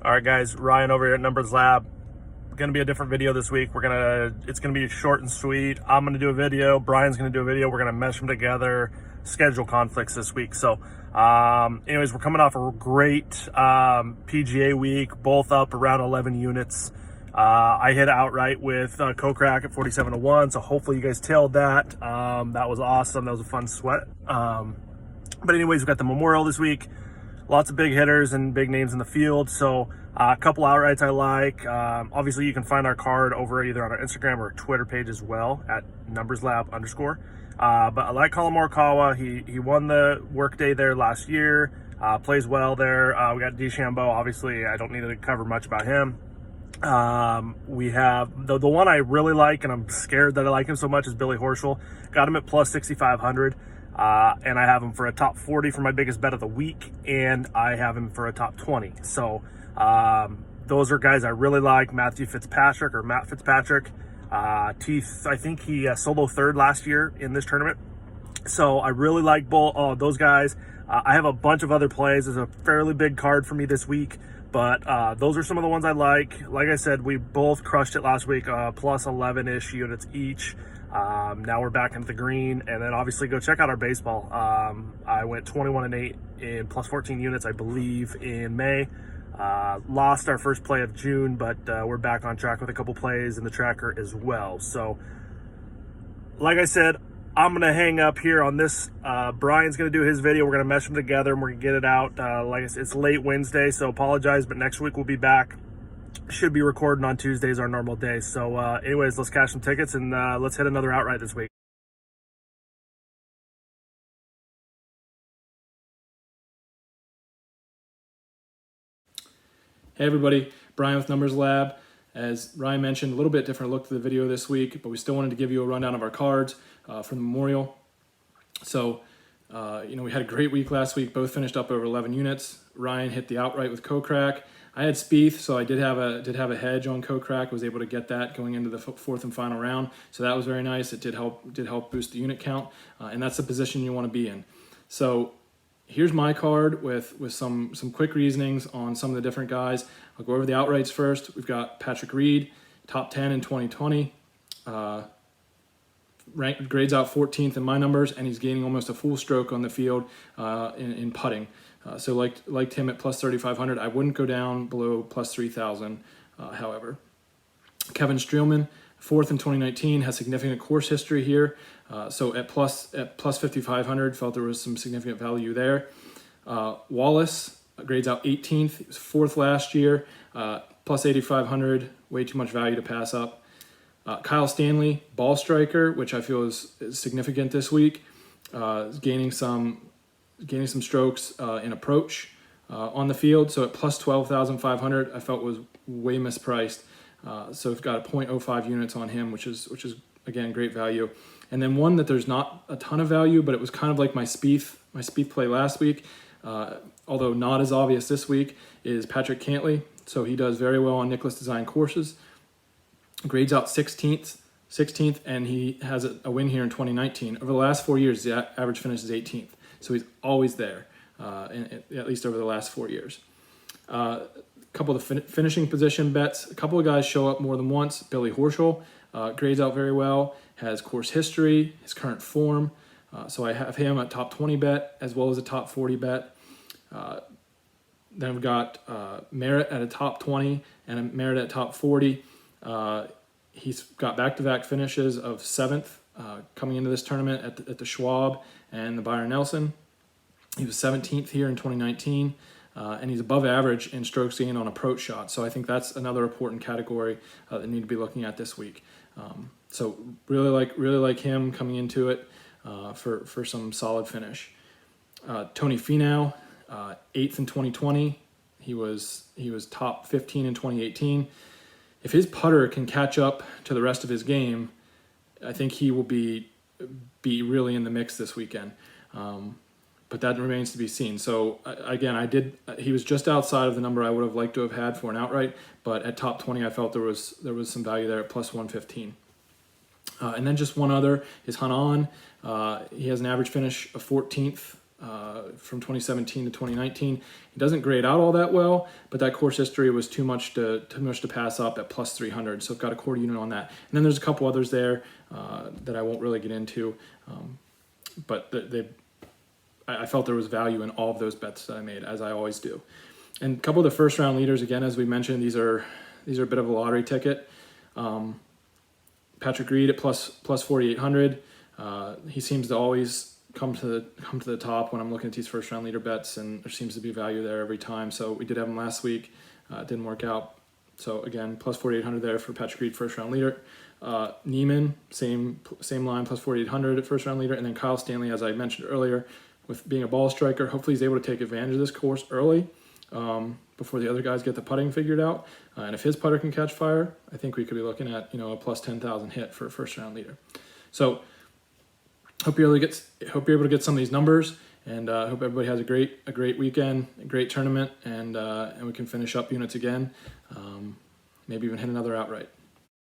All right, guys, Ryan over here at Numbers Lab. Going to be a different video this week. It's going to be short and sweet. I'm going to do a video. Brian's going to do a video. We're going to mesh them together. Schedule conflicts this week. So, anyways, we're coming off a great PGA week, both up around 11 units. I hit outright with Kokrak at 47-1. So hopefully you guys tailed that. That was awesome. That was a fun sweat. But anyways, we've got the Memorial this week. Lots of big hitters and big names in the field. So a couple outrights I like. Obviously, you can find our card over either on our Instagram or Twitter page as well at numberslab_. But I like Colin Morikawa. He won the workday there last year. Plays well there. We got DeChambeau. Obviously, I don't need to cover much about him. We have the one I really like, and I'm scared that I like him so much, is Billy Horschel. Got him at plus 6,500. And I have him for a top 40 for my biggest bet of the week, and I have him for a top 20. So those are guys I really like. Matt Fitzpatrick. Teeth, I think he solo third last year in this tournament. So I really like those guys. I have a bunch of other plays. There's a fairly big card for me this week, but those are some of the ones I like. Like I said, we both crushed it last week, plus 11-ish units each. Now we're back into the green, and then obviously go check out our baseball. I went 21-8 in plus 14 units, I believe, in May. Lost our first play of June, but we're back on track with a couple plays in the tracker as well. So, like I said, I'm going to hang up here on this. Brian's going to do his video. We're going to mesh them together, and we're going to get it out. Like I said, it's late Wednesday, so apologize, but next week we'll be back. Should be recording on Tuesdays, our normal day. So anyways, let's cash some tickets, and let's hit another outright this week. Hey everybody, Brian with Numbers Lab. As Ryan mentioned, a little bit different look to the video this week, but we still wanted to give you a rundown of our cards for the Memorial. So, we had a great week last week. Both finished up over 11 units. Ryan hit the outright with Kokrak. I had Spieth, so I did have a hedge on Kokrak. Was able to get that going into the fourth and final round. So that was very nice. It did help boost the unit count, and that's the position you want to be in. So here's my card with some quick reasonings on some of the different guys. I'll go over the outrights first. We've got Patrick Reed, top 10 in 2020. Grades out 14th in my numbers, and he's gaining almost a full stroke on the field in putting. So liked him at plus 3,500. I wouldn't go down below plus 3,000, however. Kevin Streelman, 4th in 2019, has significant course history here. So at plus 5,500, felt there was some significant value there. Wallace, grades out 18th. He was 4th last year, plus 8,500. Way too much value to pass up. Kyle Stanley, ball striker, which I feel is significant this week, gaining some strokes in approach on the field. So at plus 12,500, I felt was way mispriced. So we've got a 0.05 units on him, which is again great value. And then one that there's not a ton of value, but it was kind of like my Spieth play last week, although not as obvious this week, is Patrick Cantley. So he does very well on Nicklaus Design courses. Grades out 16th, and he has a win here in 2019. Over the last 4 years, the average finish is 18th. So he's always there, at least over the last 4 years. A couple of the finishing position bets. A couple of guys show up more than once. Billy Horschel grades out very well, has course history, his current form. So I have him at top 20 bet as well as a top 40 bet. Then we've got Merritt at a top 20 and a Merritt at top 40. He's got back-to-back finishes of 7th coming into this tournament at the Schwab and the Byron Nelson. He was 17th here in 2019, and he's above average in strokes gained on approach shots. So I think that's another important category that we need to be looking at this week. So really like him coming into it for some solid finish. Tony Fenow, 8th in 2020. He was top 15 in 2018. If his putter can catch up to the rest of his game, I think he will be really in the mix this weekend. But that remains to be seen. So again, he was just outside of the number I would have liked to have had for an outright, but at top 20, I felt there was some value there at plus 115. And then just one other is Hanan. He has an average finish of 14th from 2017 to 2019. He doesn't grade out all that well, but that course history was too much to pass up at plus 300. So I've got a quarter unit on that. And then there's a couple others there that I won't really get into, but I felt there was value in all of those bets that I made, as I always do. And a couple of the first round leaders, again, as we mentioned, these are a bit of a lottery ticket. Patrick Reed at plus 4,800. He seems to always come to the top when I'm looking at these first round leader bets, and there seems to be value there every time. So we did have him last week. It didn't work out. So again, plus 4,800 there for Patrick Reed, first round leader. Neiman, same line, plus 4,800 at first round leader. And then Kyle Stanley, as I mentioned earlier, with being a ball striker, hopefully he's able to take advantage of this course early before the other guys get the putting figured out. And if his putter can catch fire, I think we could be looking at a plus 10,000 hit for a first round leader. So hope you're able to get some of these numbers, and hope everybody has a great weekend, a great tournament, and we can finish up units again, maybe even hit another outright.